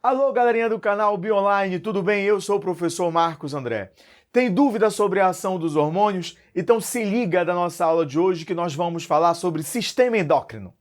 Alô, galerinha do canal Bionline, tudo bem? Eu sou o professor Marcos André. Tem dúvida sobre a ação dos hormônios? Então se liga da nossa aula de hoje que nós vamos falar sobre sistema endócrino.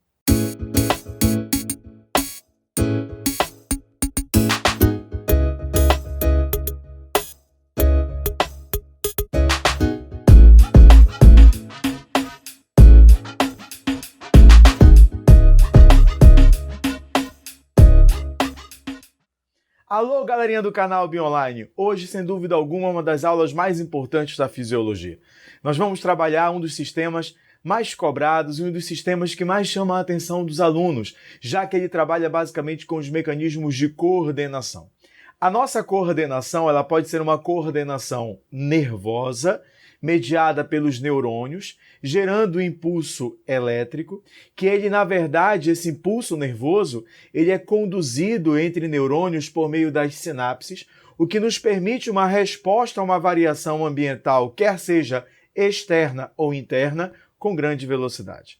Alô, galerinha do canal Bionline! Hoje, sem dúvida alguma, uma das aulas mais importantes da fisiologia. Nós vamos trabalhar um dos sistemas mais cobrados e um dos sistemas que mais chama a atenção dos alunos, já que ele trabalha basicamente com os mecanismos de coordenação. A nossa coordenação, ela pode ser uma coordenação nervosa, mediada pelos neurônios, gerando um impulso elétrico, que ele, na verdade, esse impulso nervoso, ele é conduzido entre neurônios por meio das sinapses, o que nos permite uma resposta a uma variação ambiental, quer seja externa ou interna, com grande velocidade.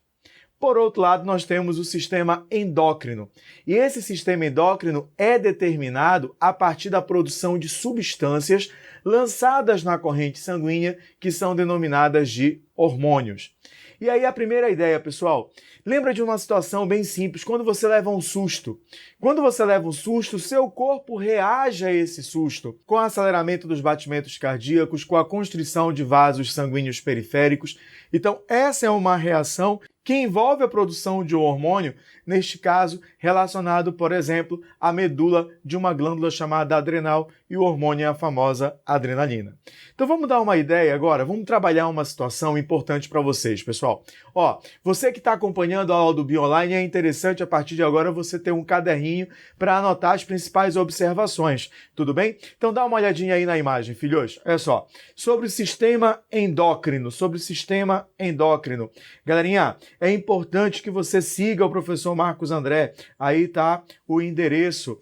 Por outro lado, nós temos o sistema endócrino. E esse sistema endócrino é determinado a partir da produção de substâncias lançadas na corrente sanguínea, que são denominadas de hormônios. E aí a primeira ideia, pessoal, lembra de uma situação bem simples, quando você leva um susto. Quando você leva um susto, seu corpo reage a esse susto, com o aceleramento dos batimentos cardíacos, com a constrição de vasos sanguíneos periféricos. Então, essa é uma reação que envolve a produção de um hormônio, neste caso, relacionado, por exemplo, à medula de uma glândula chamada adrenal, e o hormônio é a famosa adrenalina. Então vamos dar uma ideia agora, vamos trabalhar uma situação importante para vocês, pessoal. Você que está acompanhando a aula do Bionline, é interessante a partir de agora você ter um caderninho para anotar as principais observações, tudo bem? Então dá uma olhadinha aí na imagem, filhos. Olha só, sobre o sistema endócrino, Galerinha, é importante que você siga o professor Marcos André. Aí tá o endereço,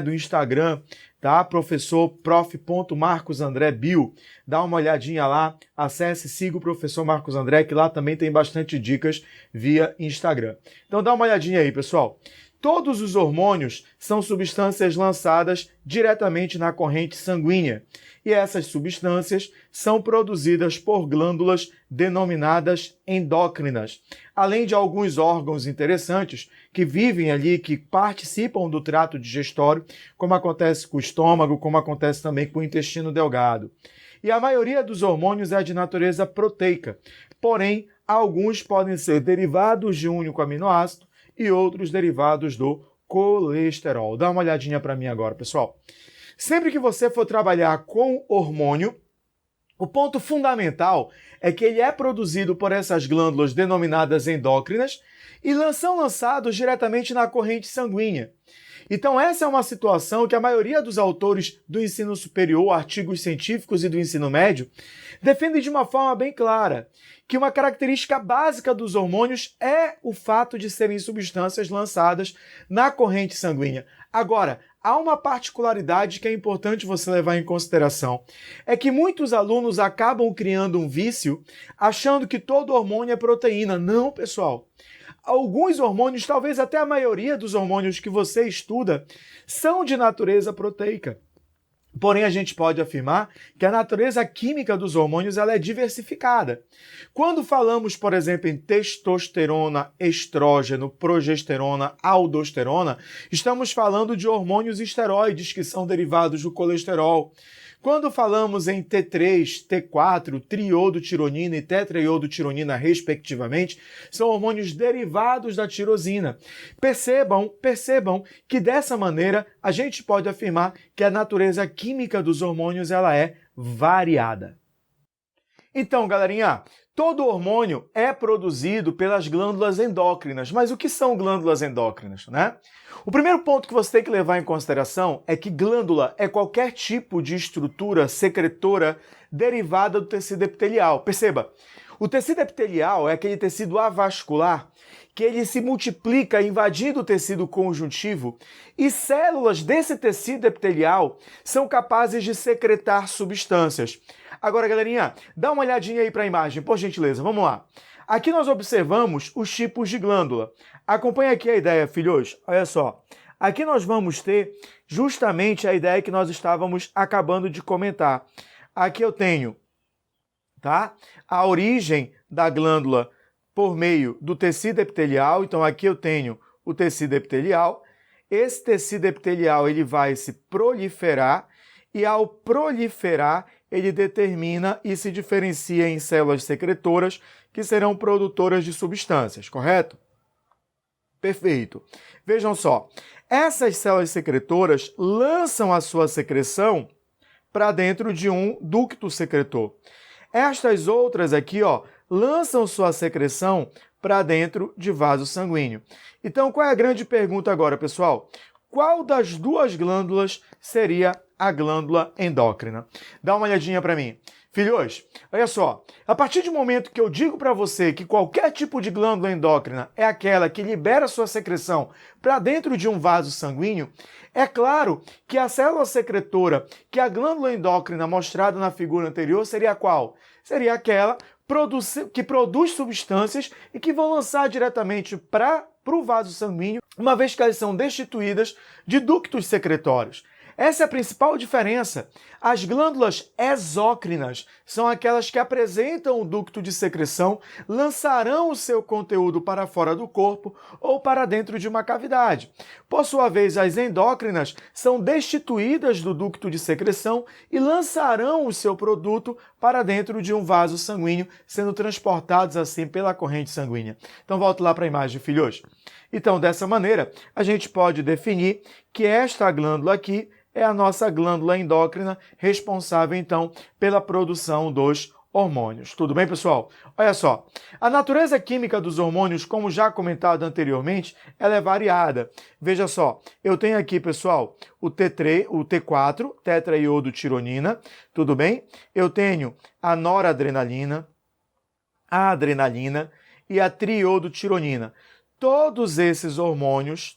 do Instagram, tá? prof.marcosandrebio. Dá uma olhadinha lá, acesse, siga o professor Marcos André, que lá também tem bastante dicas via Instagram. Então dá uma olhadinha aí, pessoal. Todos os hormônios são substâncias lançadas diretamente na corrente sanguínea. E essas substâncias são produzidas por glândulas denominadas endócrinas, além de alguns órgãos interessantes que vivem ali, que participam do trato digestório, como acontece com o estômago, como acontece também com o intestino delgado. E a maioria dos hormônios é de natureza proteica, porém, alguns podem ser derivados de um único aminoácido e outros derivados do colesterol. Dá uma olhadinha para mim agora, pessoal. Sempre que você for trabalhar com hormônio, o ponto fundamental é que ele é produzido por essas glândulas denominadas endócrinas e são lançados diretamente na corrente sanguínea. Então essa é uma situação que a maioria dos autores do ensino superior, artigos científicos e do ensino médio, defendem de uma forma bem clara, que uma característica básica dos hormônios é o fato de serem substâncias lançadas na corrente sanguínea. Agora, há uma particularidade que é importante você levar em consideração. É que muitos alunos acabam criando um vício achando que todo hormônio é proteína. Não, pessoal. Alguns hormônios, talvez até a maioria dos hormônios que você estuda, são de natureza proteica. Porém, a gente pode afirmar que a natureza química dos hormônios ela é diversificada. Quando falamos, por exemplo, em testosterona, estrógeno, progesterona, aldosterona, estamos falando de hormônios esteroides que são derivados do colesterol. Quando falamos em T3, T4, triodotironina e tetraiodotironina, respectivamente, são hormônios derivados da tirosina. Percebam que dessa maneira a gente pode afirmar que a natureza química dos hormônios ela é variada. Então, galerinha, todo hormônio é produzido pelas glândulas endócrinas. Mas o que são glândulas endócrinas, O primeiro ponto que você tem que levar em consideração é que glândula é qualquer tipo de estrutura secretora derivada do tecido epitelial. Perceba, o tecido epitelial é aquele tecido avascular que ele se multiplica invadindo o tecido conjuntivo e células desse tecido epitelial são capazes de secretar substâncias. Agora, galerinha, dá uma olhadinha aí para a imagem, por gentileza, vamos lá. Aqui nós observamos os tipos de glândula. Acompanha aqui a ideia, filhos. Olha só. Aqui nós vamos ter justamente a ideia que nós estávamos acabando de comentar. Aqui eu tenho, tá, a origem da glândula por meio do tecido epitelial. Então aqui eu tenho o tecido epitelial. Esse tecido epitelial ele vai se proliferar e ao proliferar ele determina e se diferencia em células secretoras que serão produtoras de substâncias, correto? Perfeito. Vejam só, essas células secretoras lançam a sua secreção para dentro de um ducto secretor. Estas outras aqui, ó, lançam sua secreção para dentro de vaso sanguíneo. Então, qual é a grande pergunta agora, pessoal? Qual das duas glândulas seria a glândula endócrina? Dá uma olhadinha para mim. Filhos, olha só, a partir do momento que eu digo para você que qualquer tipo de glândula endócrina é aquela que libera sua secreção para dentro de um vaso sanguíneo, é claro que a célula secretora, que a glândula endócrina mostrada na figura anterior, seria qual? Seria aquela que produz substâncias e que vão lançar diretamente para o vaso sanguíneo, uma vez que elas são destituídas de ductos secretórios. Essa é a principal diferença. As glândulas exócrinas são aquelas que apresentam o ducto de secreção, lançarão o seu conteúdo para fora do corpo ou para dentro de uma cavidade. Por sua vez, as endócrinas são destituídas do ducto de secreção e lançarão o seu produto para dentro de um vaso sanguíneo, sendo transportados assim pela corrente sanguínea. Então, volto lá para a imagem, filhos. Então, dessa maneira, a gente pode definir que esta glândula aqui é a nossa glândula endócrina responsável, então, pela produção dos hormônios. Tudo bem, pessoal? Olha só, a natureza química dos hormônios, como já comentado anteriormente, ela é variada. Veja só, eu tenho aqui, pessoal, o T4, tetraiodotironina, tudo bem? Eu tenho a noradrenalina, a adrenalina e a triodotironina. Todos esses hormônios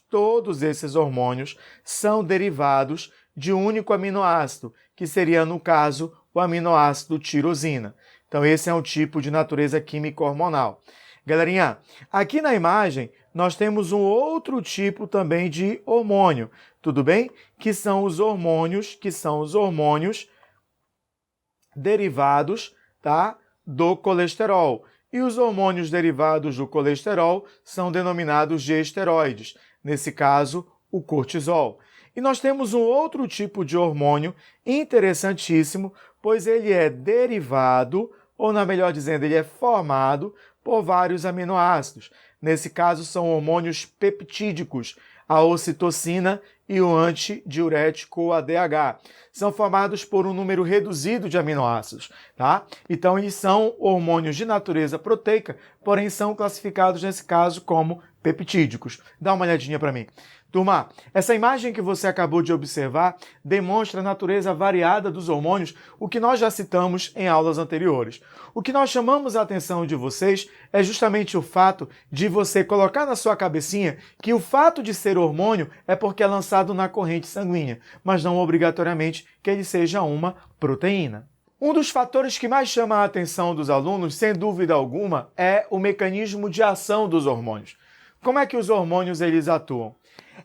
são derivados de um único aminoácido, que seria, no caso, o aminoácido tirosina. Então, esse é um tipo de natureza química hormonal. Galerinha, aqui na imagem, nós temos um outro tipo também de hormônio, tudo bem? Que são os hormônios derivados, tá, do colesterol. E os hormônios derivados do colesterol são denominados de esteroides, nesse caso, o cortisol. E nós temos um outro tipo de hormônio interessantíssimo, pois ele é derivado, ou na melhor dizendo, ele é formado por vários aminoácidos. Nesse caso, são hormônios peptídicos, a ocitocina e o antidiurético, o ADH. São formados por um número reduzido de aminoácidos, tá? Então, eles são hormônios de natureza proteica, porém são classificados, nesse caso, como peptídicos. Dá uma olhadinha para mim. Turma, essa imagem que você acabou de observar demonstra a natureza variada dos hormônios, o que nós já citamos em aulas anteriores. O que nós chamamos a atenção de vocês é justamente o fato de você colocar na sua cabecinha que o fato de ser hormônio é porque é lançado na corrente sanguínea, mas não obrigatoriamente que ele seja uma proteína. Um dos fatores que mais chama a atenção dos alunos, sem dúvida alguma, é o mecanismo de ação dos hormônios. Como é que os hormônios eles atuam?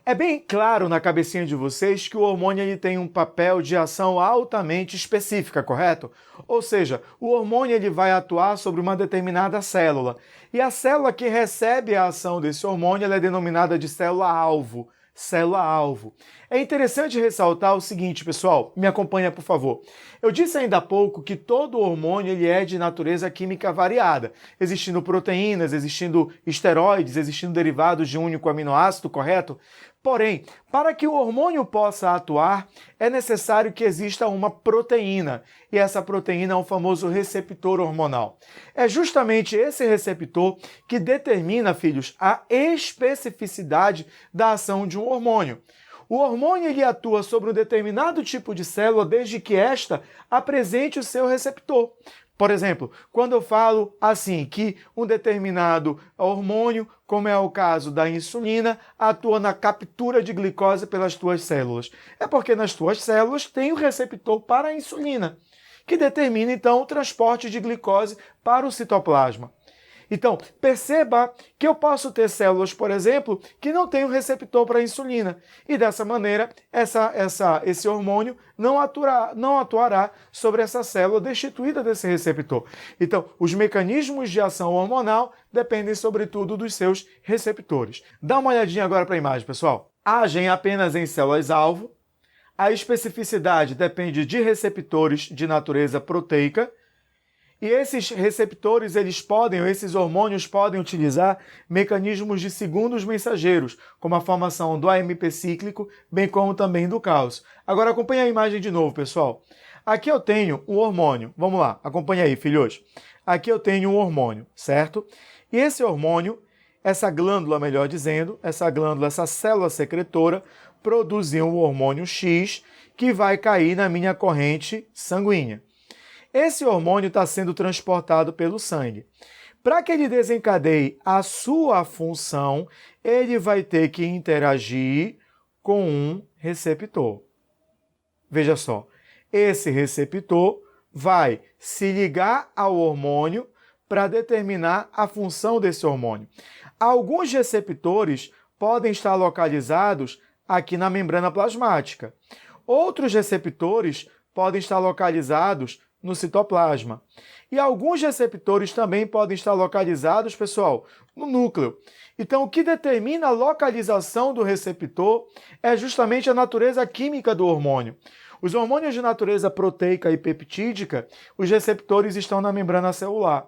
É bem claro na cabecinha de vocês que o hormônio ele tem um papel de ação altamente específica, correto? Ou seja, o hormônio ele vai atuar sobre uma determinada célula. E a célula que recebe a ação desse hormônio ela é denominada de célula-alvo. Célula-alvo. É interessante ressaltar o seguinte, pessoal, me acompanha, por favor. Eu disse ainda há pouco que todo hormônio ele é de natureza química variada, existindo proteínas, existindo esteroides, existindo derivados de um único aminoácido, correto? Porém, para que o hormônio possa atuar, é necessário que exista uma proteína, e essa proteína é o famoso receptor hormonal. É justamente esse receptor que determina, filhos, a especificidade da ação de um hormônio. O hormônio ele atua sobre um determinado tipo de célula desde que esta apresente o seu receptor. Por exemplo, quando eu falo assim que um determinado hormônio, como é o caso da insulina, atua na captura de glicose pelas tuas células, é porque nas tuas células tem o receptor para a insulina, que determina então o transporte de glicose para o citoplasma. Então, perceba que eu posso ter células, por exemplo, que não têm um receptor para insulina. E dessa maneira, esse hormônio não atuará sobre essa célula destituída desse receptor. Então, os mecanismos de ação hormonal dependem, sobretudo, dos seus receptores. Dá uma olhadinha agora para a imagem, pessoal. Agem apenas em células-alvo. A especificidade depende de receptores de natureza proteica. E esses receptores, esses hormônios podem utilizar mecanismos de segundos mensageiros, como a formação do AMP cíclico, bem como também do cálcio. Agora acompanha a imagem de novo, pessoal. Aqui eu tenho um hormônio. Vamos lá, acompanha aí, filhos. Aqui eu tenho um hormônio, certo? E esse hormônio, essa glândula, melhor dizendo, essa célula secretora, produziu um hormônio X que vai cair na minha corrente sanguínea. Esse hormônio está sendo transportado pelo sangue. Para que ele desencadeie a sua função, ele vai ter que interagir com um receptor. Veja só, esse receptor vai se ligar ao hormônio para determinar a função desse hormônio. Alguns receptores podem estar localizados aqui na membrana plasmática. Outros receptores podem estar localizados no citoplasma. E alguns receptores também podem estar localizados, pessoal, no núcleo. Então, o que determina a localização do receptor é justamente a natureza química do hormônio. Os hormônios de natureza proteica e peptídica, os receptores estão na membrana celular.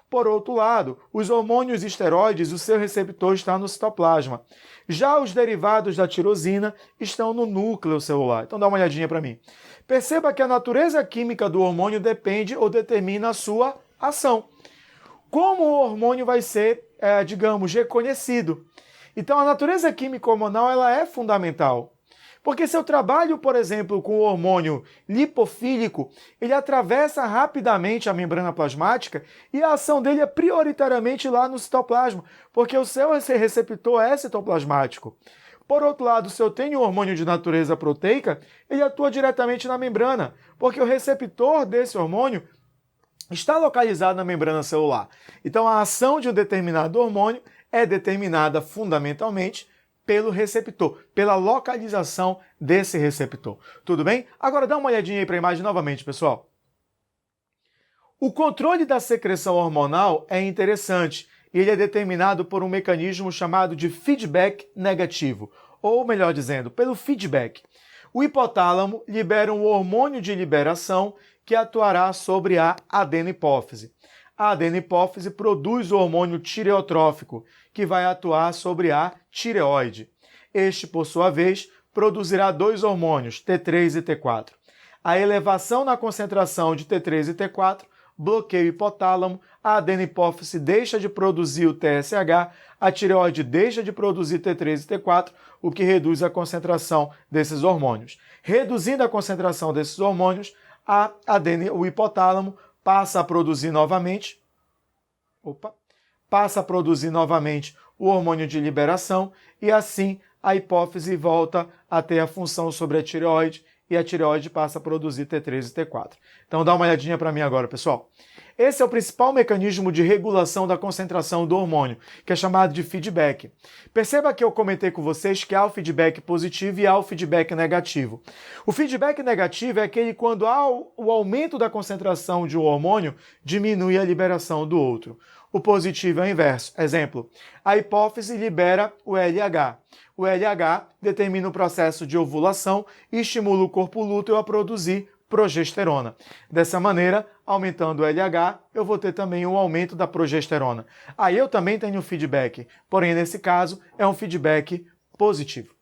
Por outro lado, os hormônios esteroides, o seu receptor está no citoplasma. Já os derivados da tirosina estão no núcleo celular. Então dá uma olhadinha para mim. Perceba que a natureza química do hormônio depende ou determina a sua ação. Como o hormônio vai ser, digamos, reconhecido? Então a natureza química hormonal ela é fundamental. Porque se eu trabalho, por exemplo, com o hormônio lipofílico, ele atravessa rapidamente a membrana plasmática e a ação dele é prioritariamente lá no citoplasma, porque o seu receptor é citoplasmático. Por outro lado, se eu tenho um hormônio de natureza proteica, ele atua diretamente na membrana, porque o receptor desse hormônio está localizado na membrana celular. Então, a ação de um determinado hormônio é determinada fundamentalmente pelo receptor, pela localização desse receptor. Tudo bem? Agora dá uma olhadinha aí para a imagem novamente, pessoal. O controle da secreção hormonal é interessante e ele é determinado por um mecanismo chamado de feedback negativo, ou melhor dizendo, pelo feedback. O hipotálamo libera um hormônio de liberação que atuará sobre a adenopófise. A adenopófise produz o hormônio tireotrófico, que vai atuar sobre a tireoide. Este, por sua vez, produzirá dois hormônios, T3 e T4. A elevação na concentração de T3 e T4 bloqueia o hipotálamo, a adenopófise deixa de produzir o TSH, a tireoide deixa de produzir T3 e T4, o que reduz a concentração desses hormônios. Reduzindo a concentração desses hormônios, o hipotálamo passa a produzir novamente o hormônio de liberação e assim a hipófise volta a ter a função sobre a tireoide e a tireoide passa a produzir T3 e T4. Então dá uma olhadinha para mim agora, pessoal. Esse é o principal mecanismo de regulação da concentração do hormônio, que é chamado de feedback. Perceba que eu comentei com vocês que há o feedback positivo e há o feedback negativo. O feedback negativo é aquele quando há o aumento da concentração de um hormônio, diminui a liberação do outro. O positivo é o inverso. Exemplo, a hipófise libera o LH. O LH determina o processo de ovulação e estimula o corpo lúteo a produzir progesterona. Dessa maneira, aumentando o LH, eu vou ter também um aumento da progesterona. Aí eu também tenho feedback, porém nesse caso é um feedback positivo.